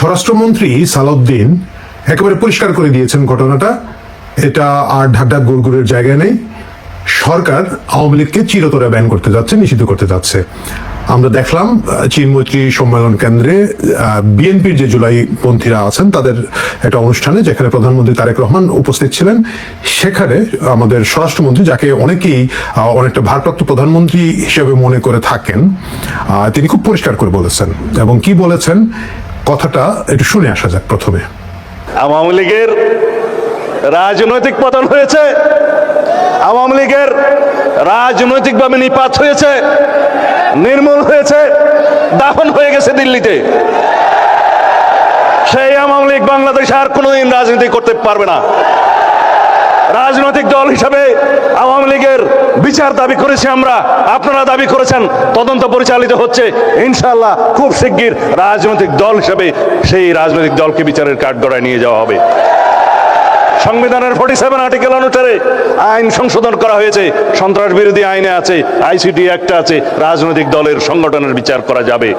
স্বরাষ্ট্রমন্ত্রী সালাউদ্দিন একেবারে পরিষ্কার করে দিয়েছেন ঘটনাটা, এটা আর ঢাকঢাক গুড়গুড়ের জায়গায় নেই। সরকার আওয়ামী লীগকে চিরতরে ব্যান করতে যাচ্ছে, নিষিদ্ধ করতে যাচ্ছে। আমরা দেখলাম চীন মৈত্রী সম্মেলন কেন্দ্রে বিএনপির যে জুলাইপন্থীরা আছেন তাদের একটা অনুষ্ঠানে, যেখানে প্রধানমন্ত্রী তারেক রহমান উপস্থিত ছিলেন। সেখানে আমাদের স্বরাষ্ট্রমন্ত্রী, যাকে অনেকেই অনেকটা ভারপ্রাপ্ত প্রধানমন্ত্রী হিসেবে মনে করে থাকেন, তিনি খুব পরিষ্কার করে বলেছেন। এবং কি বলেছেন কথাটা একটু শুনে আসা যাক। প্রথমে, আওয়ামী লীগের রাজনৈতিক পতন হয়েছে, আওয়ামী লীগের রাজনৈতিকভাবে নিপাত হয়েছে, নির্মূল হয়েছে, দাফন হয়ে গেছে দিল্লিতে। সেই আওয়ামী লীগ বাংলাদেশে আর কোনোদিন রাজনীতি করতে পারবে না। রাজনৈতিক দল হিসাবে আওয়ামী লীগের বিচার দাবি করেছি আমরা, আপনারা দাবি করেছেন, তদন্ত পরিচালিত হচ্ছে। ইনশাআল্লাহ খুব শিগগির রাজনৈতিক দল হিসাবে সেই রাজনৈতিক দলকে বিচারের কাঠগড়ায় নিয়ে যাওয়া হবে। সংবিধানের 47 আর্টিকেল অনুসারে আইন সংশোধন করা হয়েছে, সন্ত্রাস বিরোধী আইনে আছে, আইসিটি অ্যাক্ট আছে, রাজনৈতিক দলের সংগঠনের বিচার করা যাবে।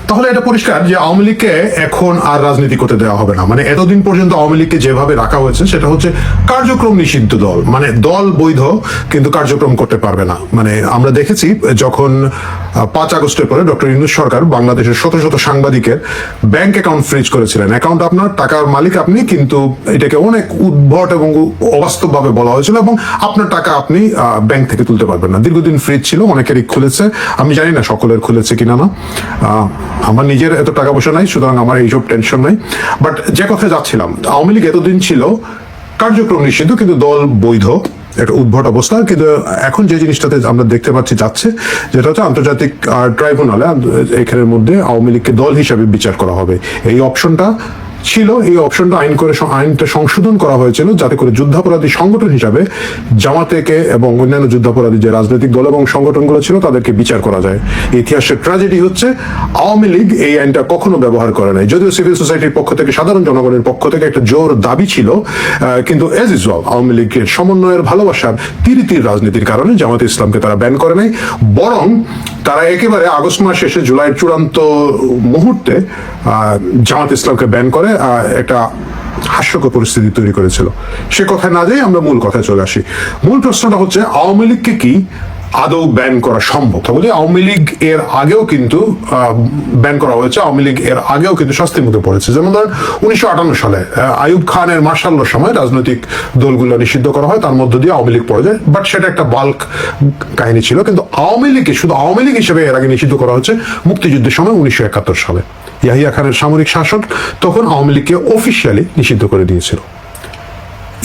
তাহলে এটা পরিষ্কার যে আওয়ামী লীগকে এখন আর রাজনীতি করতে দেওয়া হবে না। মানে এতদিন পর্যন্ত আওয়ামী লীগকে যেভাবে রাখা হয়েছে সেটা হচ্ছে কার্যক্রম নিষিদ্ধ দল, মানে দল বৈধ কিন্তু কার্যক্রম করতে পারবে না। মানে আমরা দেখেছি যখন 5 আগস্টের পরে ডক্টর ইউনূস সরকার বাংলাদেশের শত শত সাংবাদিকের ব্যাংক অ্যাকাউন্ট ফ্রিজ করেছিলেন। অ্যাকাউন্ট আপনার, টাকার মালিক আপনি, কিন্তু এটাকে অনেক উদ্ভট এবং অবাস্তব ভাবে বলা হয়েছিল এবং আপনার টাকা আপনি ব্যাংক থেকে তুলতে পারবেন না। দীর্ঘদিন ফ্রিজ ছিল, অনেকেরই খুলেছে, আমি জানি না সকলের খুলেছে কিনা না। আমার নিজের এত টাকা পয়সা নাই, সুতরাং আমার এইসব টেনশন নাই। বাট যে কথা যাচ্ছিলাম, আওয়ামী লীগ এতদিন ছিল কার্যক্রম নিষিদ্ধ কিন্তু দল বৈধ, একটা উদ্ভট অবস্থা। কিন্তু এখন যে জিনিসটাতে আমরা দেখতে পাচ্ছি যাচ্ছে, যেটা হচ্ছে আন্তর্জাতিক ট্রাইব্যুনালে এখানের মধ্যে আওয়ামী লীগকে দল হিসাবে বিচার করা হবে। এই অপশনটা ছিল, এই অপশনটা আইনটা সংশোধন করা হয়েছিল যাতে করে যুদ্ধাপরাধী সংগঠন হিসাবে জামাতেকে এবং অন্যান্য যুদ্ধাপরাধী যে রাজনৈতিক দল এবং সংগঠনগুলো ছিল তাদেরকে বিচার করা যায়। ইতিহাসের ট্র্যাজেডি হচ্ছে আওয়ামী লীগ এই আইনটা কখনো ব্যবহার করে নাই, যদিও সিভিল সোসাইটির পক্ষ থেকে, সাধারণ জনগণের পক্ষ থেকে একটা জোর দাবি ছিল। কিন্তু এজ ইউজুয়াল আওয়ামী লীগের সমন্বয়ের ভালোবাসার তিরিতির রাজনীতির কারণে জামাতে ইসলামকে তারা ব্যান করে নাই, বরং তারা একেবারে আগস্ট মাস শেষে জুলাইয়ের চূড়ান্ত মুহূর্তে জামাত ইসলামকে ব্যান করে একটা হাস্যকর পরিস্থিতি তৈরি করেছিল। সে কথায় না যাই, আমরা মূল কথায় চলে আসি। মূল প্রশ্নটা হচ্ছে আওয়ামী লীগকে কি আদৌ ব্যান করা সম্ভব? তাহলে আওয়ামী লীগ এর আগেও কিন্তু ব্যান করা হয়েছে, আওয়ামী লীগ এর আগেও কিন্তু শাস্তির মুখে পড়েছে। যেমন ধরেন 1958 সালে আইয়ুব খানের মার্শালের সময় রাজনৈতিক দলগুলো নিষিদ্ধ করা হয়, তার মধ্য দিয়ে আওয়ামী লীগ পড়ে যায়। বাট সেটা একটা বাল্ক কাহিনী ছিল। কিন্তু আওয়ামী লীগকে শুধু আওয়ামী লীগ হিসেবে এর আগে নিষিদ্ধ করা হচ্ছে মুক্তিযুদ্ধের সময় 1971 সালে। ইয়াহিয়া খানের সামরিক শাসক তখন আওয়ামী লীগকে অফিসিয়ালি নিষিদ্ধ করে দিয়েছিল।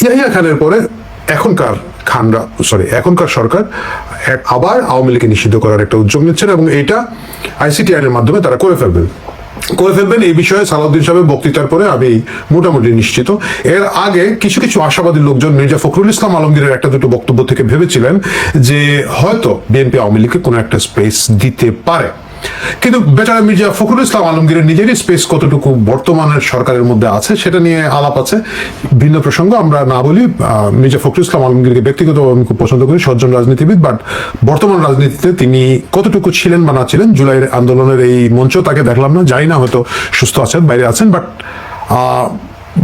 ইয়াহিয়া খানের পরে এখনকার সরকার আবার আওয়ামী লীগকে নিষিদ্ধ করার একটা উদ্যোগ নিচ্ছেন এবং এটা আইসিটি আইনের মাধ্যমে তারা করে ফেলবেন। এই বিষয়ে সালাউদ্দিন সাহেবের বক্তৃতার পরে আমি মোটামুটি নিশ্চিত। এর আগে কিছু কিছু আশাবাদী লোকজন মির্জা ফখরুল ইসলাম আলমগীরের একটা দুটো বক্তব্য থেকে ভেবেছিলেন যে হয়তো বিএনপি আওয়ামী লীগকে কোনো একটা স্পেস দিতে পারে। কিন্তু বেচারা মির্জা ফখরুল ইসলাম আলমগীরের নিজেরই স্পেস কতটুকু বর্তমানের সরকারের মধ্যে আছে সেটা নিয়ে আলাপ আছে, ভিন্ন প্রসঙ্গ, আমরা না বলি। মির্জা ফখরুল ইসলাম আলমগীরকে ব্যক্তিগতভাবে আমি খুব পছন্দ করি, সজ্জন রাজনীতিবিদ। বাট বর্তমান রাজনীতিতে তিনি কতটুকু ছিলেন বা না ছিলেন, জুলাইয়ের আন্দোলনের এই মঞ্চ তাকে দেখলাম না, জানি না, হয়তো সুস্থ আছেন, বাইরে আছেন। বাট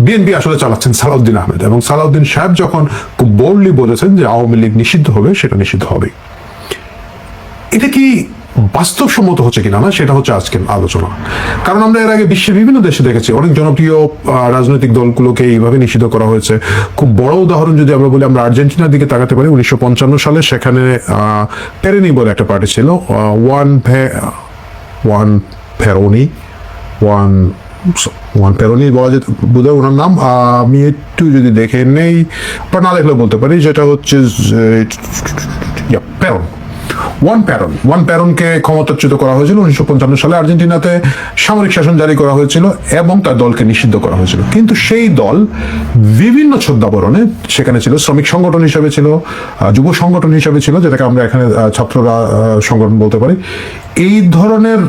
বিএনপি আসলে চালাচ্ছেন সালাউদ্দিন আহমেদ, এবং সালাউদ্দিন সাহেব যখন খুব বোল্ডলি বলেছেন যে আওয়ামী লীগ নিষিদ্ধ হবে, সেটা নিষিদ্ধ হবে। এটা কি বাস্তবসম্মত হচ্ছে কিনা না, সেটা হচ্ছে আজকের আলোচনা। কারণ আমরা এর আগে বিশ্বের বিভিন্ন দেশে দেখেছি অনেক জনপ্রিয় রাজনৈতিক দলগুলোকে এইভাবে নিষিদ্ধ করা হয়েছে। খুব বড় উদাহরণ যদি আমরা বলি, আমরা আর্জেন্টিনার দিকে তাকাতে পারি। 1955 সালে সেখানে পেরেনি বলে একটা পার্টি ছিল, ওয়ান পেরোনি বলা যেত বোধহয় ওনার নাম, আমি একটু যদি দেখে নেই বা না দেখলে বলতে পারি, যেটা হচ্ছে ওয়ান প্যারনকে ক্ষমতাচ্যুত করা হয়েছিল 1955 সালে। আর্জেন্টিনাতে সামরিক শাসন জারি করা হয়েছিল এবং তার দলকে নিষিদ্ধ করা হয়েছিল। কিন্তু সেই দল বিভিন্ন ছদ্মাবরণে সেখানে ছিল, শ্রমিক সংগঠন হিসাবে ছিল, যুব সংগঠন হিসাবে ছিল, যেটাকে আমরা এখানে ছাত্ররা সংগঠন বলতে পারি। এই ধরনের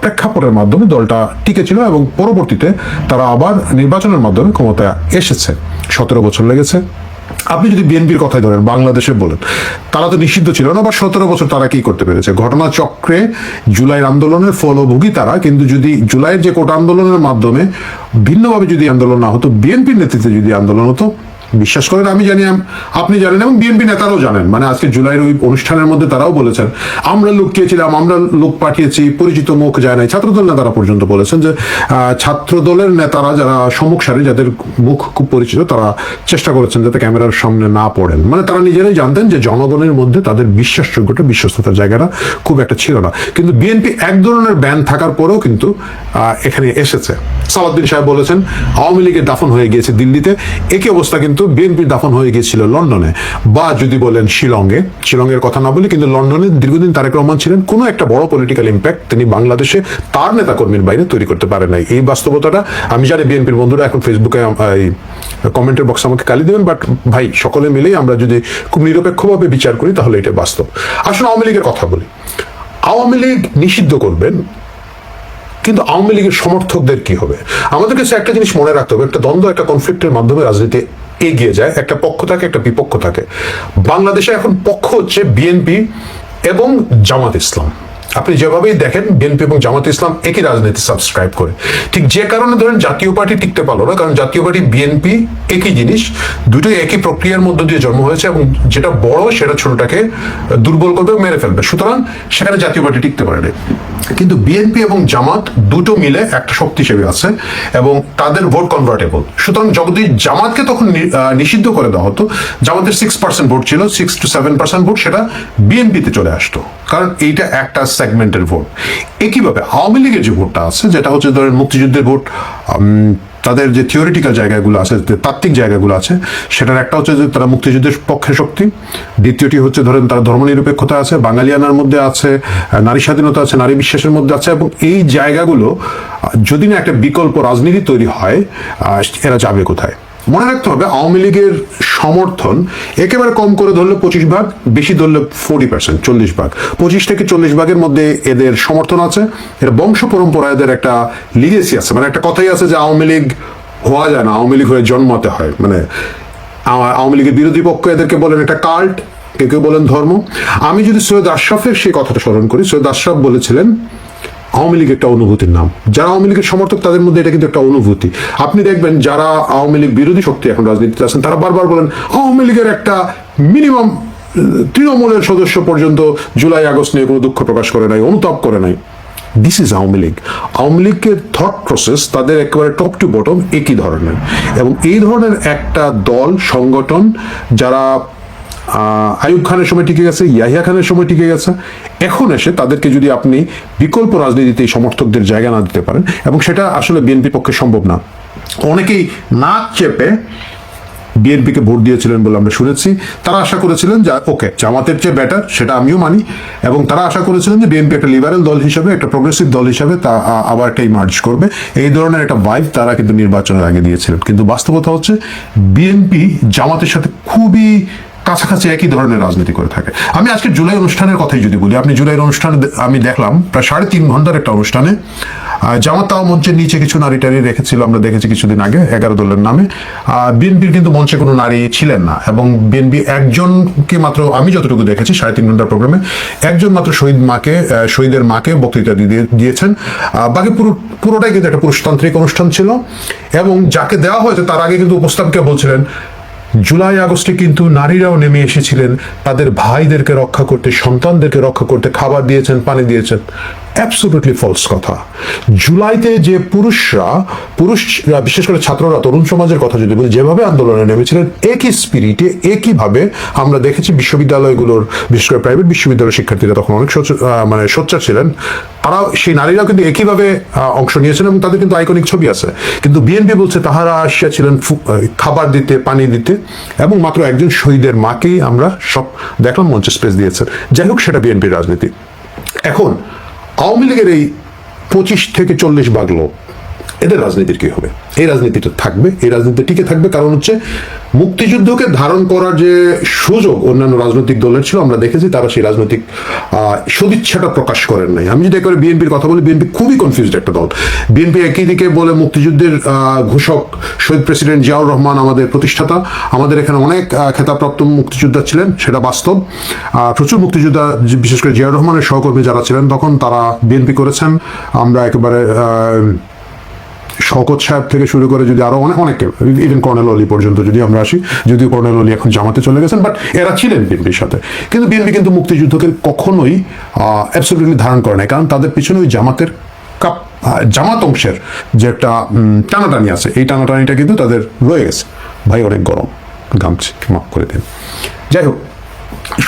প্রেক্ষাপটের মাধ্যমে দলটা টিকে ছিল এবং পরবর্তীতে তারা আবার নির্বাচনের মাধ্যমে ক্ষমতায় এসেছে। 17 বছর লেগেছে, আপনি যদি বিএনপির কথাই ধরেন, বাংলাদেশে বলেন, তারা তো নিষিদ্ধ ছিল না, বা 17 বছর তারা কি করতে পেরেছে? ঘটনাচক্রে জুলাইয়ের আন্দোলনের ফলভোগী তারা, কিন্তু যদি জুলাইয়ের যে কোটা আন্দোলনের মাধ্যমে ভিন্নভাবে যদি আন্দোলন না হতো, বিএনপির নেতৃত্বে যদি আন্দোলন হতো, বিশ্বাস করেন আমি জানি, আপনি জানেন এবং বিএনপি নেতারাও জানেন, মানে আজকে জুলাইয়ের ওই অনুষ্ঠানের মধ্যে তারাও বলেছেন আমরা লুকিয়েছিলাম, আমরা লোক পাঠিয়েছি, পরিচিত মুখ যায় নাই। ছাত্রদল নেতারা পর্যন্ত বলেছেন যে ছাত্রদলের নেতারা যারা সম্মুখ সারি, যাদের মুখ খুব পরিচিত, তারা চেষ্টা করেছেন যাতে ক্যামেরার সামনে না পড়েন। মানে তারা নিজেরাই জানতেন যে জনগণের মধ্যে তাদের বিশ্বাসযোগ্যতা, বিশ্বস্ততার জায়গাটা খুব একটা ছিল না। কিন্তু বিএনপি এক ধরনের ব্যান থাকার পরেও কিন্তু এখানে এসেছে। সালাউদ্দিন সাহেব বলেছেন আওয়ামী লীগের দাফন হয়ে গিয়েছে দিল্লিতে, একই অবস্থা কিন্তু বিএনপির দাফন হয়ে গিয়েছিল লন্ডনে, বা যদি বলেন শিলংয়ের কথা না বলি, কিন্তু লন্ডনে দীর্ঘদিন তারেক রহমান ছিলেন। কোনো একটা বড় পলিটিক্যাল ইম্প্যাক্ট তিনি বাংলাদেশে তার নেতাকর্মীর বাইরে তৈরি করতে পারেন নাই। এই বাস্তবতাটা আমি জানি বিএনপির বন্ধুরা এখন ফেসবুকে কমেন্টের বক্সে আমাকে গালি দেবেন, বাট ভাই সকলে মিলেই আমরা যদি খুব নিরপেক্ষভাবে বিচার করি তাহলে এটা বাস্তব। আসলে আওয়ামী লীগের কথা বলি। আওয়ামী লীগ নিষিদ্ধ করবেন, কিন্তু আওয়ামী লীগের সমর্থকদের কি হবে? আমাদের কাছে একটা জিনিস মনে রাখতে হবে, একটা দ্বন্দ্ব, একটা কনফ্লিক্টের মাধ্যমে রাজনীতি এগিয়ে যায়। একটা পক্ষ থাকে, একটা বিপক্ষ থাকে। বাংলাদেশে এখন পক্ষ হচ্ছে বিএনপি এবং জামাত ইসলাম। আপনি যেভাবেই দেখেন বিএনপি এবং জামাত ইসলাম একই রাজনীতি সাবস্ক্রাইব করে। ঠিক যে কারণে ধরেন জাতীয় পার্টি টিকতে পারলো না, কারণ জাতীয় পার্টি বিএনপি একই জিনিস, দুটোই একই প্রক্রিয়ার মধ্য দিয়ে জন্ম হয়েছে, এবং যেটা বড় সেটা ছোটটাকে দুর্বল করবে, মেরে ফেলবে। সুতরাং সেখানে জাতীয় পার্টি টিকতে পারে। কিন্তু বিএনপি এবং জামাত দুটো মিলে একটা শক্তি হিসেবে আছে এবং তাদের ভোট কনভার্টেবল। সুতরাং যদি জামাতকে তখন নিষিদ্ধ করে দেওয়া হতো, জামাতের 6% ভোট ছিল, 6 to 7% ভোট সেটা বিএনপিতে চলে আসতো, কারণ এইটা একটা সেগমেন্টের ভোট। একইভাবে আওয়ামী লীগের যে ভোটটা আছে, যেটা হচ্ছে ধরেন মুক্তিযুদ্ধের ভোট, তাদের যে থিওরিটিক্যাল জায়গাগুলো আছে, যে তাত্ত্বিক জায়গাগুলো আছে, সেটার একটা হচ্ছে যে তারা মুক্তিযুদ্ধের পক্ষে শক্তি, দ্বিতীয়টি হচ্ছে ধরেন তারা ধর্মনিরপেক্ষতা আছে, বাঙালিয়ানার মধ্যে আছে, নারী স্বাধীনতা আছে, নারী বিশ্বাসের মধ্যে আছে, এবং এই জায়গাগুলো যদি না একটা বিকল্প রাজনীতি তৈরি হয়, এরা যাবে কোথায়? মনে রাখতে হবে আওয়ামী লীগের সমর্থন একেবারে কম করে ধরলে 25 ভাগ, বেশি ধরলে 40%, 40 ভাগ। 25 থেকে 40 ভাগের মধ্যে এদের সমর্থন আছে। এর বংশ পরম্পরা, এদের একটা লিগেসি আছে। মানে একটা কথাই আছে যে আওয়ামী লীগ হওয়া যায় না, আওয়ামী লীগ হয়ে জন্মাতে হয়। মানে আওয়ামী লীগের বিরোধী পক্ষ এদেরকে বলেন একটা কাল্ট, কেউ বলেন ধর্ম। আমি যদি সৈয়দ আশরাফের সেই কথাটা স্মরণ করি, সৈয়দ আশরাফ বলেছিলেন আওয়ামী লীগ একটা অনুভূতির নাম। যারা আওয়ামী লীগের সমর্থক তাদের মধ্যে এটা কিন্তু একটা অনুভূতি। আপনি দেখবেন যারা আওয়ামী লীগ বিরোধী শক্তি এখন রাজনীতিতে আছেন, তারা বারবার বলেন আওয়ামী লীগের একটা মিনিমাম তৃণমূলের সদস্য পর্যন্ত জুলাই আগস্ট নিয়ে কোনো দুঃখ প্রকাশ করে নাই, অনুতাপ করে নাই। This is Awami League. আওয়ামী লীগের থট প্রসেস তাদের একেবারে টপ টু বটম একই ধরনের, এবং এই ধরনের একটা দল সংগঠন যারা আইয়ুব খানের সময় টিকে গেছে, ইয়াহিয়া খানের সময় টিকে গেছে, এখন এসে তাদেরকে যদি আপনি বিকল্প রাজনীতিতে সমর্থকদের জায়গা না দিতে পারেন, এবং সেটা আসলে বিএনপির পক্ষে সম্ভব না। অনেকেই নাক চেপে বিএনপিকে ভোট দিয়েছিলেন বলে আমরা শুনেছি। তারা আশা করেছিলেন যে ওকে, জামাতের চেয়ে বেটার, সেটা আমিও মানি, এবং তারা আশা করেছিলেন যে বিএনপি একটা লিবারেল দল হিসেবে, একটা প্রগ্রেসিভ দল হিসেবে তা আবার একটা ইমার্জ করবে। এই ধরনের একটা ভাইব তারা কিন্তু নির্বাচনের আগে দিয়েছিলেন। কিন্তু বাস্তবতা হচ্ছে বিএনপি জামাতের সাথে খুবই কাছাকাছি একই ধরনের রাজনীতি করে থাকে। আমি আজকে জুলাই অনুষ্ঠানের কথাই যদি বলি, আপনি জুলাইয়ের অনুষ্ঠানে আমি দেখলাম প্রায় 3.5 ঘন্টার একটা অনুষ্ঠানে জামাত তাও মঞ্চের নিচে কিছু নারী টারি রেখেছিল, আমরা দেখেছি কিছুদিন আগে 11 দলের নামে। বিএনপির কিন্তু মঞ্চে কোনো নারী ছিলেন না, এবং বিএনপি একজনকে মাত্র, আমি যতটুকু দেখেছি 3.5 ঘন্টার প্রোগ্রামে, একজন মাত্র শহীদের মাকে বক্তৃতা দিয়েছেন। বাকি পুরোটাই কিন্তু একটা পুরুষতান্ত্রিক অনুষ্ঠান ছিল, এবং যাকে দেওয়া হয়েছে তার আগে কিন্তু উপস্থাপকে বলছিলেন জুলাই আগস্টে কিন্তু নারীরাও নেমে এসেছিলেন তাদের ভাইদেরকে রক্ষা করতে, সন্তানদেরকে রক্ষা করতে, খাবার দিয়েছেন, পানি দিয়েছেন। অ্যাবসলিউটলি ফলস কথা। জুলাইতে যে পুরুষরা, বিশেষ করে ছাত্ররা, তরুণ সমাজের কথা যদি বলি, যেভাবে আন্দোলনে নেমেছিলেন একই স্পিরিটে, একইভাবে আমরা দেখেছি বিশ্ববিদ্যালয়গুলোর, বিশেষ করে প্রাইভেট বিশ্ববিদ্যালয়ের শিক্ষার্থীরা তখন অনেক সোচ্চার ছিলেন। তারা, সেই নারীরাও কিন্তু একইভাবে অংশ নিয়েছেন, এবং তাদের কিন্তু আইকনিক ছবি আছে। কিন্তু বিএনপি বলছে তাহারা আসিয়াছিলেন খাবার দিতে, পানি দিতে, এবং মাত্র একজন শহীদের মাকেই আমরা সব দেখলাম মঞ্চে স্পেস দিয়েছেন। যাই হোক, সেটা বিএনপির রাজনীতি। এখন আওয়ামী লীগের এই 25 থেকে 40 ভাগ লোক এদের রাজনীতির কি হবে? এই রাজনীতিটা থাকবে, এই রাজনীতি টিকে থাকবে, কারণ হচ্ছে মুক্তিযুদ্ধকে ধারণ করার যে সুযোগ অন্যান্য রাজনৈতিক দলের ছিল, আমরা দেখেছি তারা সেই রাজনৈতিক সদিচ্ছাটা প্রকাশ করেন নাই। আমি যদি একবারে বিএনপির কথা বলি, বিএনপি খুবই কনফিউজড একটা দল। বিএনপি একই দিকে বলে মুক্তিযুদ্ধের ঘোষক শহীদ প্রেসিডেন্ট জিয়াউর রহমান আমাদের প্রতিষ্ঠাতা, আমাদের এখানে অনেক খেতাবপ্রাপ্ত মুক্তিযোদ্ধা ছিলেন, সেটা বাস্তব। প্রচুর মুক্তিযোদ্ধা, বিশেষ করে জিয়াউর রহমানের সহকর্মী যারা ছিলেন তখন, তারা বিএনপি করেছেন। আমরা একেবারে শওকত সাহেব থেকে শুরু করে যদি আরো অনেকে, ইভেন কর্নেল অলি পর্যন্ত যদি আমরা আসি, যদিও কর্নেল অলি এখন জামাতে চলে গেছেন, বাট এরা ছিলেন বিএনপির সাথে। কিন্তু বিএনপি কিন্তু মুক্তিযুদ্ধকে কখনোই অ্যাবসলিউটলি ধারণ করে নাই, কারণ তাদের পিছনে ওই জামাত অংশের যে একটা টানাটানি আছে, এই টানাটানিটা কিন্তু তাদের রয়ে গেছে। ভাই অনেক গরম, গামছি, মাফ করে দিন। যাই হোক,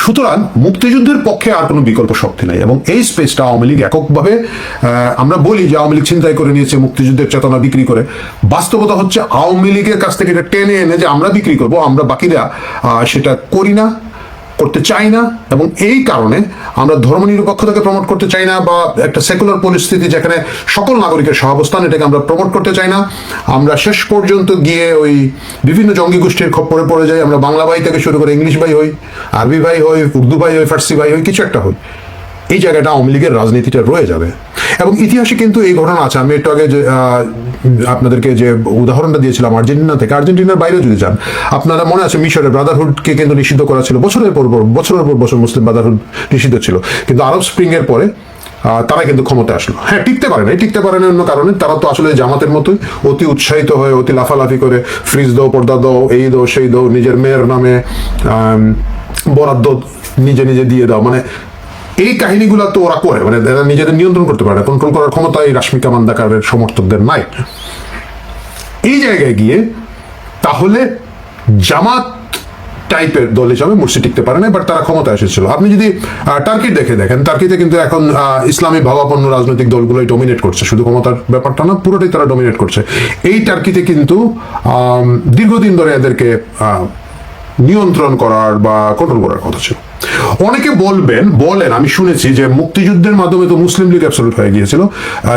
সুতরাং মুক্তিযুদ্ধের পক্ষে আর কোনো বিকল্প শক্তি নাই, এবং এই স্পেসটা আওয়ামী লীগ এককভাবে, আমরা বলি যে আওয়ামী লীগ ছিনতাই করে নিয়েছে মুক্তিযুদ্ধের চেতনা বিক্রি করে। বাস্তবতা হচ্ছে আওয়ামী লীগের কাছ থেকে এটা টেনে এনে যে আমরা বিক্রি করব, আমরা বাকিরা সেটা করি না, করতে চাই না। এবং এই কারণে আমরা ধর্মনিরপেক্ষতাকে প্রমোট করতে চাই না, বা একটা সেকুলার পরিস্থিতি যেখানে সকল নাগরিকের সহাবস্থান, এটাকে আমরা প্রমোট করতে চাই না। আমরা শেষ পর্যন্ত গিয়ে ওই বিভিন্ন জঙ্গি গোষ্ঠীর খপ্পরে পড়ে যাই। আমরা বাংলা ভাই থেকে শুরু করে ইংলিশ ভাই হই, আরবি ভাই হই, উর্দু ভাই হই, ফার্সি ভাই হই, কিছু একটা হই। এই জায়গাটা আওয়ামী লীগের রাজনীতিটা রয়ে যাবে। এবং ইতিহাসে কিন্তু এই ঘটনা আছে। আমি একটু আগে যে আপনাদেরকে যে উদাহরণটা দিয়েছিলাম আর্জেন্টিনা থেকে, আর্জেন্টিনার বাইরে যদি যান, আপনারা মনে আছে মিশরের ব্রাদারহুডকে কিন্তু নিষিদ্ধ করা ছিল, বছরের পর বছর মুসলিম ব্রাদারহুড নিষিদ্ধ ছিল। কিন্তু আরব স্প্রিং এর পরে তারা কিন্তু ক্ষমতা আসলো। হ্যাঁ, টিকতে পারে না অন্য কারণে। তারা তো আসলে জামাতের মতোই অতি উৎসাহিত হয়ে, অতি লাফালাফি করে, ফ্রিজ দাও, পর্দা দাও, এই দাও, সেই দাও, নিজের মেয়ের নামে বরাদ্দ নিজে নিজে দিয়ে দাও, মানে এই কাহিনীগুলো তো ওরা করে, মানে এরা নিজেদের নিয়ন্ত্রণ করতে পারে না। কন্ট্রোল করার ক্ষমতা এই রাশমিকা মান্দাকারের সমর্থকদের নাই। এই জায়গায় গিয়ে তাহলে জামাত টাইপের দল হিসাবে মুর্শি টিকতে পারে না, বাট তারা ক্ষমতায় এসেছিল। আপনি যদি টার্কির দেখেন, টার্কিতে কিন্তু এখন ইসলামী ভাবাপন্ন রাজনৈতিক দলগুলোই ডমিনেট করছে, শুধু ক্ষমতার ব্যাপারটা না, পুরোটাই তারা ডমিনেট করছে। এই টার্কিতে কিন্তু দীর্ঘদিন ধরে এদেরকে নিয়ন্ত্রণ করার বা কন্ট্রোল করার কথা ছিল। অনেকে বলেন, আমি শুনেছি যে মুক্তিযুদ্ধের মাধ্যমে তো মুসলিম লীগ অ্যাবসলিউট হয়ে গিয়েছিল,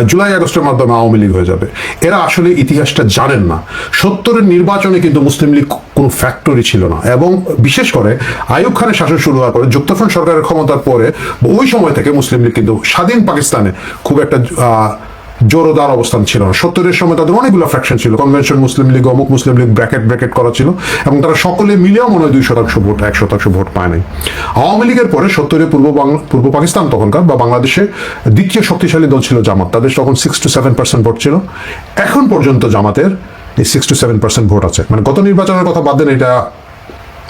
জুলাই আগস্টের মাধ্যমে আওয়ামী লীগ হয়ে যাবে। এরা আসলে ইতিহাসটা জানেন না। 70-এর নির্বাচনে কিন্তু মুসলিম লীগ কোনো ফ্যাক্টরি ছিল না, এবং বিশেষ করে আইয়ুব খানের শাসন শুরু হওয়ার পরে, যুক্তফ্রন্ট সরকারের ক্ষমতার পরে, ওই সময় থেকে মুসলিম লীগ কিন্তু স্বাধীন পাকিস্তানে খুব একটা জোরদার অবস্থান ছিল না। 70-এর সময় তাদের অনেকগুলো ফ্র্যাকশন ছিল, কনভেনশন মুসলিম লীগ, অমুক মুসলিম লীগ, ব্র্যাকেট করা ছিল, এবং তারা সকলে মিলেও মনে হয় 2% ভোট, 1% ভোট পায় নাই। আওয়ামী লীগের পরে 70-এ পূর্ব পাকিস্তান তখনকার বা বাংলাদেশে দ্বিতীয় শক্তিশালী দল ছিল জামাত। তাদের তখন 6 to 7% ভোট ছিল। এখন পর্যন্ত জামাতের এই 6 to 7% ভোট আছে। মানে গত নির্বাচনের কথা বাদ দেন, এটা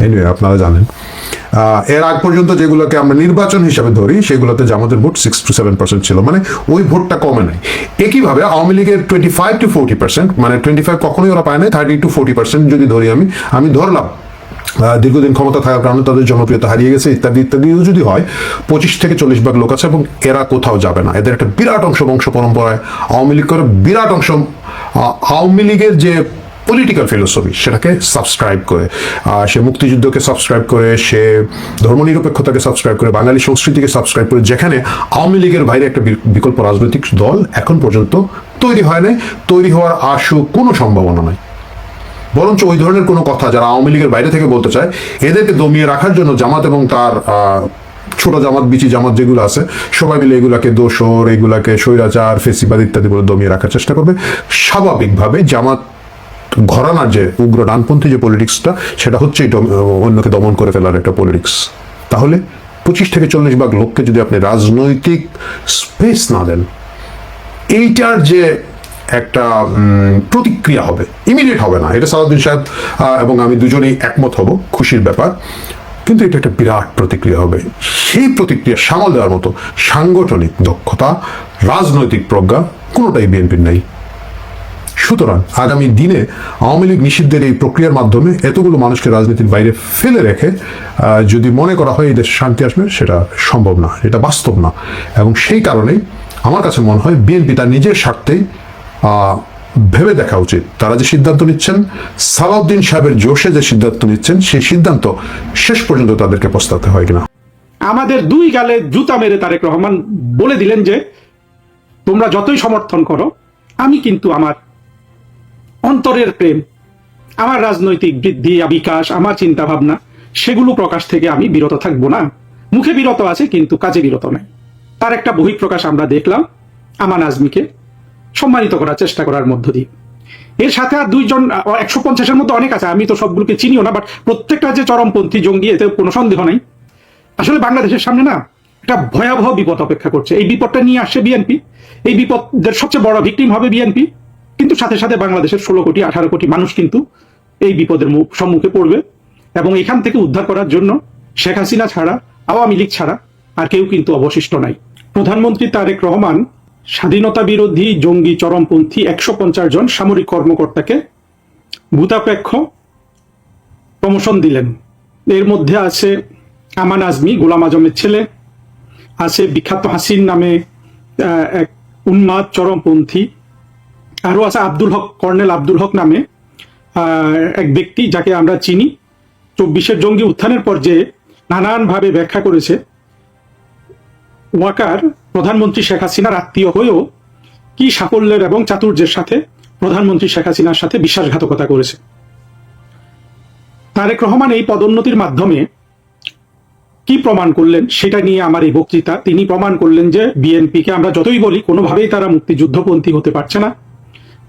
এনিওয়ে আপনারা জানেন। এর আগ পর্যন্ত যেগুলোকে আমরা নির্বাচন হিসাবে ধরি, সেগুলোতে জামাতের ভোট 6 to 7% ছিল, মানে ওই ভোটটা কমে নাই। একইভাবে আওয়ামী লীগের 25 to 40%, মানে 25 কখনোই ওরা পায় নাই, 30 to 40% যদি ধরি, আমি ধরলাম দীর্ঘদিন ক্ষমতা থাকার কারণে তাদের জনপ্রিয়তা হারিয়ে গেছে, ইত্যাদি ইত্যাদি যদি হয়, 25 থেকে 40 ভাগ লোক আছে, এবং এরা কোথাও যাবে না। এদের একটা বিরাট অংশ বংশ পরম্পরায় আওয়ামী লীগ করে, বিরাট অংশ আওয়ামী লীগের যে পলিটিক্যাল ফিলোসফি সেটাকে সাবস্ক্রাইব করে, সে মুক্তিযুদ্ধকে সাবস্ক্রাইব করে, সে ধর্মনিরপেক্ষতাকে সাবস্ক্রাইব করে, বাঙালি সংস্কৃতিকে সাবস্ক্রাইব করে, যেখানে আওয়ামী লীগের বাইরে একটা বিকল্প রাজনৈতিক দল এখন পর্যন্ত তৈরি হয় নাই, তৈরি হওয়ার আশু কোনো সম্ভাবনা নাই। বরঞ্চ ওই ধরনের কোনো কথা যারা আওয়ামী লীগের বাইরে থেকে বলতে চায়, এদেরকে দমিয়ে রাখার জন্য জামাত এবং তার ছোট জামাত, বিচি জামাত যেগুলো আছে, সবাই মিলে এগুলাকে দোসর, এগুলাকে স্বৈরাচার, ফেসিবাদ ইত্যাদি বলে দমিয়ে রাখার চেষ্টা করবে। স্বাভাবিকভাবে জামাত ঘরানার যে উগ্র ডানপন্থী যে পলিটিক্সটা, সেটা হচ্ছে অন্যকে দমন করে ফেলার একটা পলিটিক্স। তাহলে 25 থেকে 40 ভাগ লোককে যদি আপনি রাজনৈতিক স্পেস না দেন, এইটার যে একটা প্রতিক্রিয়া হবে, ইমিডিয়েট হবে না। এটা সালাউদ্দিন সাহেব এবং আমি দুজনেই একমত হব, খুশির ব্যাপার, কিন্তু এটা একটা বিরাট প্রতিক্রিয়া হবে। সেই প্রতিক্রিয়া সামাল দেওয়ার মতো সাংগঠনিক দক্ষতা, রাজনৈতিক প্রজ্ঞা কোনোটাই বিএনপির নেই। সুতরাং আগামী দিনে আওয়ামী লীগ নিষিদ্ধের এই প্রক্রিয়ার মাধ্যমে এতগুলো মানুষকে রাজনীতির বাইরে ফেলে রেখে যদি মনে করা হয় এই দেশে শান্তি আসবে, সেটা সম্ভব না, এটা বাস্তব না। এবং সেই কারণেই আমার কাছে মনে হয় বিএনপি তার নিজের স্বার্থেই ভেবে দেখা উচিত, তারা যে সিদ্ধান্ত নিচ্ছেন, সালাউদ্দিন সাহেবের জোশে যে সিদ্ধান্ত নিচ্ছেন, সেই সিদ্ধান্ত শেষ পর্যন্ত তাদেরকে পস্তাতে হয় কিনা। আমাদের 2 গালে জুতা মেরে তারেক রহমান বলে দিলেন যে তোমরা যতই সমর্থন করো, আমি কিন্তু আমার অন্তরের প্রেম, আমার রাজনৈতিক বৃদ্ধি বিকাশ, আমার চিন্তা ভাবনা, সেগুলো প্রকাশ থেকে আমি বিরত থাকবো না। মুখে বিরত আছে কিন্তু কাজে বিরত নাই। তার একটা বহিঃপ্রকাশ আমরা দেখলাম আমান আজমিকে সম্মানিত করার চেষ্টা করার মধ্য দিয়ে। এর সাথে আর দুইজন 150-এর মধ্যে অনেক আছে, আমি তো সবগুলোকে চিনিও না, বাট প্রত্যেকটা যে চরমপন্থী জঙ্গি এতে কোনো সন্দেহ নাই। আসলে বাংলাদেশের সামনে না একটা ভয়াবহ বিপদ অপেক্ষা করছে। এই বিপদটা নিয়ে আসছে বিএনপি, এই বিপদের সবচেয়ে বড় ভিকটিম হবে বিএনপি, কিন্তু সাথে সাথে বাংলাদেশের 16 কোটি 18 কোটি মানুষ কিন্তু এই বিপদের সম্মুখে পড়বে। এবং এখান থেকে উদ্ধার করার জন্য শেখ হাসিনা ছাড়া, আওয়ামী লীগ ছাড়া আর কেউ কিন্তু অবশিষ্ট নাই। প্রধানমন্ত্রী তারেক রহমান স্বাধীনতা বিরোধী জঙ্গি চরমপন্থী 150 জন সামরিক কর্মকর্তাকে ভূতাপেক্ষ প্রমোশন দিলেন। এর মধ্যে আছে আমান আজমি, গোলাম আজমের ছেলে, আছে বিখ্যাত হাসিন নামে এক উন্মাদ চরমপন্থী, আরো আছে আব্দুল হক, কর্নেল আব্দুল হক নামে এক ব্যক্তি যাকে আমরা চিনি 24-এর জঙ্গি উত্থানের পর যে নানানভাবে ব্যাখ্যা করেছে ওয়াকার প্রধানমন্ত্রী শেখ হাসিনার আত্মীয় হয়েও কি সাফল্যের এবং চাতুর্যের সাথে প্রধানমন্ত্রী শেখ হাসিনার সাথে বিশ্বাসঘাতকতা করেছে। তারেক রহমান এই পদোন্নতির মাধ্যমে কি প্রমাণ করলেন সেটা নিয়ে আমার এই বক্তৃতা। তিনি প্রমাণ করলেন যে বিএনপিকে আমরা যতই বলি কোনোভাবেই তারা মুক্তিযুদ্ধপন্থী হতে পারছে না।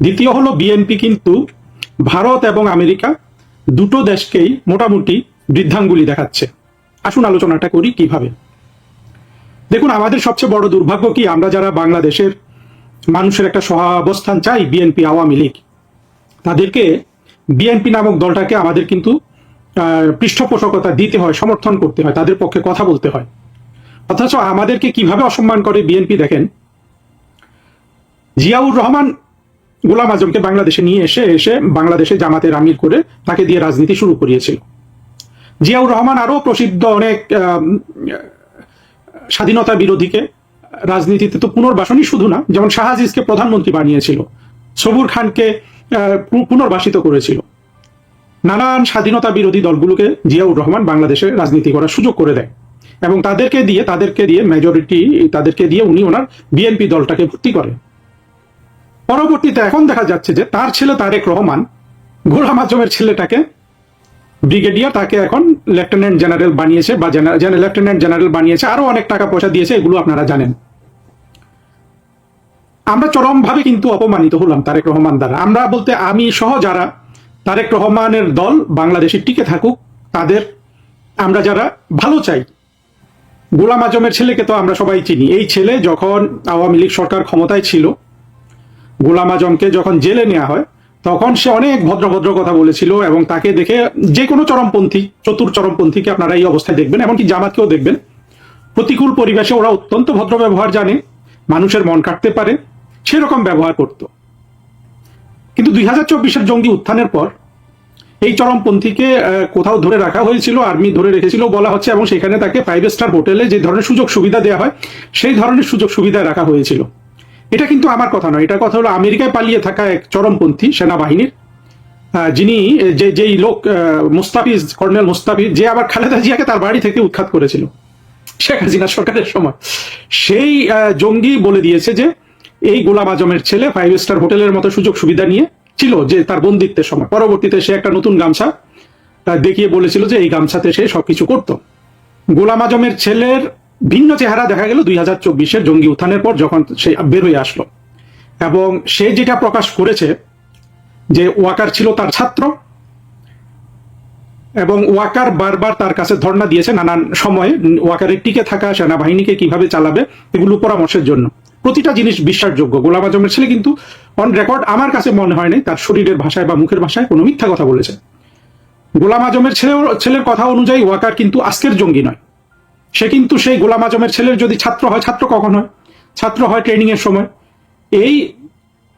দ্বিতীয় হলো বিএনপি কিন্তু ভারত এবং আমেরিকা দুটো দেশকেই মোটামুটি বৃদ্ধাঙ্গুলি দেখাচ্ছে। আসুন আলোচনাটা করি কিভাবে। দেখুন, আমাদের সবচেয়ে বড় দুর্ভাগ্য কি, আমরা যারা বাংলাদেশের মানুষের একটা সহাবস্থান চাই, বিএনপি আওয়ামী লীগ, তাদেরকে বিএনপি নামক দলটাকে আমাদের কিন্তু পৃষ্ঠপোষকতা দিতে হয়, সমর্থন করতে হয়, তাদের পক্ষে কথা বলতে হয়। অথচ আমাদেরকে কিভাবে অসম্মান করে বিএনপি দেখেন। জিয়াউর রহমান গোলাম আজমকে বাংলাদেশে নিয়ে এসে বাংলাদেশে জামাতের আমির করে তাকে দিয়ে রাজনীতি শুরু করিয়েছিল। জিয়াউর রহমান আরো প্রসিদ্ধ অনেক স্বাধীনতা বিরোধীকে রাজনীতিতে তো পুনর্বাসনই শুধু না, যেমন শাহ আজিজকে প্রধানমন্ত্রী বানিয়েছিল, সবুর খানকে পুনর্বাসিত করেছিল। নানান স্বাধীনতা বিরোধী দলগুলোকে জিয়াউর রহমান বাংলাদেশে রাজনীতি করার সুযোগ করে দেয় এবং তাদেরকে দিয়ে মেজরিটি তাদেরকে দিয়ে উনি ওনার বিএনপি দলটাকে ভর্তি করে। পরবর্তীতে এখন দেখা যাচ্ছে যে তার ছেলে তারেক রহমান গোলাম আজমের ছেলেটাকে ব্রিগেডিয়ার, তাকে এখন লেফটেন্যান্ট জেনারেল বানিয়েছে বা লেফটেন্যান্ট জেনারেল বানিয়েছে, আরো অনেক টাকা পয়সা দিয়েছে, এগুলো আপনারা জানেন। আমরা চরমভাবে কিন্তু অপমানিত হলাম তারেক রহমান দ্বারা। আমরা বলতে আমি সহ যারা তারেক রহমানের দল বাংলাদেশে টিকে থাকুক, তাদের আমরা যারা ভালো চাই। গোলাম আজমের ছেলেকে তো আমরা সবাই চিনি। এই ছেলে যখন আওয়ামী লীগ সরকার ক্ষমতায় ছিল, গোলাম আজমকে যখন জেলে নেওয়া হয় তখন সে অনেক ভদ্র কথা বলেছিল এবং তাকে দেখে যে কোনো চরমপন্থী, চতুর চরমপন্থীকে আপনারা এই অবস্থায় দেখবেন, এমনকি জামাতকেও দেখবেন, প্রতিকূল পরিবেশে ওরা অত্যন্ত ভদ্র ব্যবহার জানে, মানুষের মন কাটতে পারে, সেরকম ব্যবহার করত। কিন্তু 2024-এর জঙ্গি উত্থানের পর এই চরমপন্থীকে কোথাও ধরে রাখা হয়েছিল, আর্মি ধরে রেখেছিল বলা হচ্ছে, এবং সেখানে তাকে 5 স্টার হোটেলে যে ধরনের সুযোগ সুবিধা দেওয়া হয় সেই ধরনের সুযোগ সুবিধা রাখা হয়েছিল। এটা কিন্তু আমার কথা নয়, এটা কথা হলো আমেরিকায় পালিয়ে থাকা এক চরমপন্থী সেনাবাহিনীর, যিনি যেই লোক মুস্তাফিজ, কর্নেল মুস্তাফিজ, যে আবার খালেদা জিয়াকে তার বাড়ি থেকে উৎখাত করেছিল শেখ হাসিনা সরকারের সময়, সেই জঙ্গি বলে দিয়েছে যে এই গোলাম আজমের ছেলে 5 স্টার হোটেলের মতো সুযোগ সুবিধা নিয়ে ছিল যে তার বন্দিত্বের সময়। পরবর্তীতে সে একটা নতুন গামছা দেখিয়ে বলেছিল যে এই গামছাতে সে সবকিছু করত। গোলাম আজমের ছেলের ভিন্ন চেহারা দেখা গেল 2024-এর জঙ্গি উত্থানের পর যখন সে বের হয়ে আসলো, এবং সে যেটা প্রকাশ করেছে যে ওয়াকার ছিল তার ছাত্র এবং ওয়াকার বারবার তার কাছে ধর্ণা দিয়েছে নানান সময়ে ওয়াকারের টিকে থাকা সেনাবাহিনীকে কিভাবে চালাবে এগুলো পরামর্শের জন্য। প্রতিটা জিনিস বিশ্বাসযোগ্য। গোলাম আজমের ছেলে কিন্তু অন রেকর্ড আমার কাছে মনে হয় নাই তার শরীরের ভাষায় বা মুখের ভাষায় কোনো মিথ্যা কথা বলেছে। গোলাম আজমের ছেলের কথা অনুযায়ী ওয়াকার কিন্তু আজকের জঙ্গি নয়, সে কিন্তু সেই গোলাম আজমের ছেলের যদি ছাত্র হয়, ছাত্র কখন হয়? ছাত্র হয় ট্রেনিং এর সময়। এই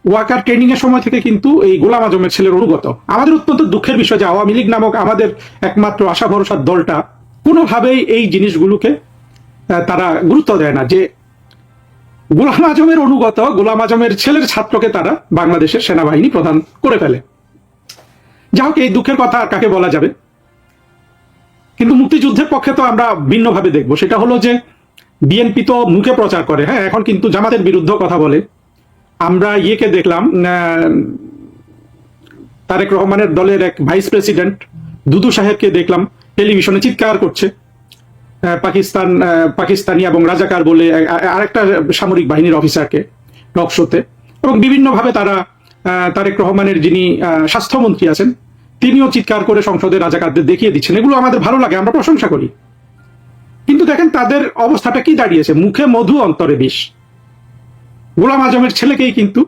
ওয়াকার ট্রেনিং এর সময় থেকে কিন্তু এই গোলাম আজমের ছেলের অনুগত। আমাদের অত্যন্ত দুঃখের বিষয় যে আওয়ামী লীগ নামক আমাদের একমাত্র আশা ভরসার দলটা কোনোভাবেই এই জিনিসগুলোকে তারা গুরুত্ব দেয় না, যে গোলাম আজমের অনুগত গোলাম আজমের ছেলের ছাত্রকে তারা বাংলাদেশের সেনাবাহিনী প্রধান করে ফেলে। যা হোক, এই দুঃখের কথা আর কাকে বলা যাবে। কিন্তু মুক্তিযুদ্ধের পক্ষে তো আমরা ভিন্নভাবে দেখবো। সেটা হলো যে বিএনপি তো মুখে প্রচার করে, হ্যাঁ, এখন কিন্তু জামাতের বিরুদ্ধে কথা বলে। আমরা ইয়েকে দেখলাম, তারেক রহমানের দলের এক ভাইস প্রেসিডেন্ট দুদু সাহেবকে দেখলাম টেলিভিশনে চিৎকার করছে পাকিস্তানি এবং রাজাকার বলে আরেকটা সামরিক বাহিনীর অফিসারকে টক শোতে, এবং বিভিন্নভাবে তারা তারেক রহমানের যিনি স্বাস্থ্যমন্ত্রী আছেন তিনিও চিৎকার করে সংসদে রাজাকারদের দেখিয়ে দিচ্ছেন। এগুলো আমাদের ভালো লাগে, আমরা প্রশংসা করি, কিন্তু দেখেন তাদের অবস্থাটা কি দাঁড়িয়েছে, মুখে মধু অন্তরে বিষ। গোলাম আজমের ছেলেকেই কিন্তু,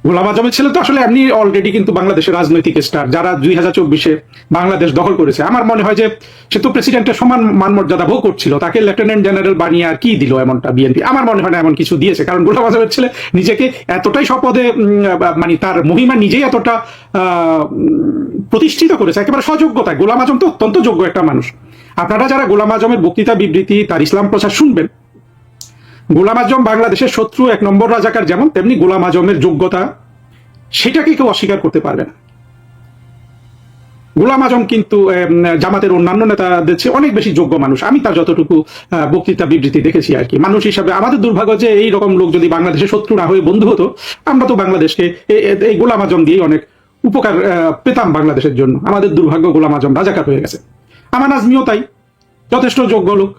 গোলাম আজমের ছেলে তো আসলে এমনি অলরেডি কিন্তু বাংলাদেশের রাজনৈতিক স্টার, যারা 2024-এ বাংলাদেশ দখল করেছে। আমার মনে হয় যে সে তো প্রেসিডেন্টের সমান মান মর্যাদা ভোগ করছিল, তাকে লেফটেন্যান্ট জেনারেল বানিয়ে আর কি দিল এমনটা বিএনপি? আমার মনে হয় না এমন কিছু দিয়েছে, কারণ গোলাম আজমের ছেলে নিজেকে এতটাই স্বপদে মানে তার মহিমা নিজেই এতটা প্রতিষ্ঠিত করেছে একেবারে সযোগ্যতায়। গোলাম আজম তো অত্যন্ত যোগ্য একটা মানুষ। আপনারা যারা গোলাম আজমের বক্তৃতা বিবৃতি, তার ইসলাম প্রচার শুনবেন, গোলাম আজম বাংলাদেশের শত্রু 1 নম্বর রাজাকার যেমন, তেমনি গোলাম আজমের যোগ্যতা সেটাকে কেউ অস্বীকার করতে পারবে না। গোলাম আজম কিন্তু জামাতের অন্যান্য নেতাদের চেয়ে অনেক বেশি যোগ্য মানুষ, আমি তার যতটুকু বক্তৃতা বিবৃতি দেখেছি আর কি। মানুষ হিসাবে আমাদের দুর্ভাগ্য যে এই রকম লোক যদি বাংলাদেশের শত্রু না হয়ে বন্ধু হতো, আমরা তো বাংলাদেশকে এই গোলাম আজম দিয়ে অনেক উপকার পেতাম বাংলাদেশের জন্য। আমাদের দুর্ভাগ্য গোলাম আজম রাজাকার হয়ে গেছে। আমান আজমিও তাই, যথেষ্ট যোগ্য লোক,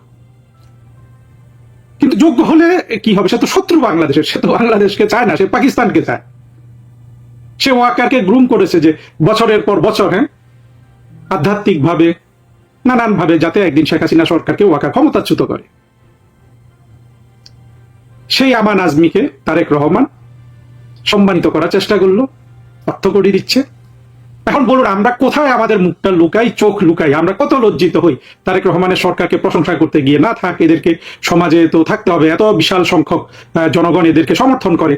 কিন্তু যোগ্য হলে কি হবে? সে তো শত্রু বাংলাদেশের, সে তো বাংলাদেশকে চায় না, সে পাকিস্তানকে চায়। সে ওয়াকারকে গ্রুম করেছে যে বছরের পর বছর, আধ্যাত্মিক ভাবে নানান ভাবে, যাতে একদিন শেখ হাসিনা সরকারকে ওয়াকার ক্ষমতাচ্যুত করে। সেই আমান আজমিকে তারেক রহমান সম্মানিত করার চেষ্টা করলো, অর্থ করে দিচ্ছে। এখন বলুন, আমরা কোথায় আমাদের মুখটা লুকাই, চোখ লুকাই? আমরা কত লজ্জিত হই তারেক রহমানের সরকারকে প্রশংসা করতে গিয়ে। না থাক, এদেরকে সমাজে তো থাকতে হবে, এত বিশাল সংখ্যক জনগণ এদেরকে সমর্থন করে,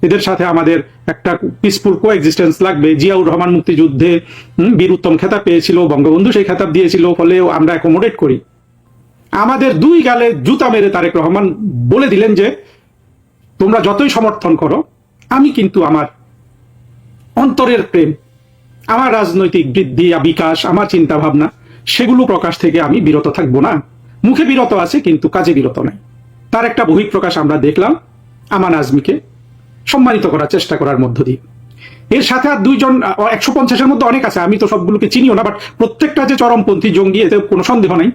এদের সাথে আমাদের একটা পিসফুল কোএক্সিস্টেন্স লাগবে। জিয়াউর রহমান মুক্তিযুদ্ধে বীর উত্তম খেতাব পেয়েছিল, বঙ্গবন্ধু সেই খেতাব দিয়েছিল, ফলে আমরা অ্যাকোমোডেট করি। আমাদের 2 গালে জুতা মেরে তারেক রহমান বলে দিলেন যে তোমরা যতই সমর্থন করো, আমি কিন্তু আমার অন্তরের প্রেম, আমার রাজনৈতিক বৃদ্ধি বিকাশ, আমার চিন্তা ভাবনা, সেগুলো প্রকাশ থেকে আমি বিরত থাকবো না। মুখে বিরত আছে কিন্তু কাজে বিরত নাই। তার একটা বহিঃপ্রকাশ আমরা দেখলাম আমান আজমিকে সম্মানিত করার চেষ্টা করার মধ্য দিয়ে। এর সাথে আর 2 জন, 150-এর মধ্যে অনেক আছে, আমি তো সবগুলোকে চিনিও না, বাট প্রত্যেকটা যে চরমপন্থী জঙ্গি, এতে কোনো সন্দেহ নাই।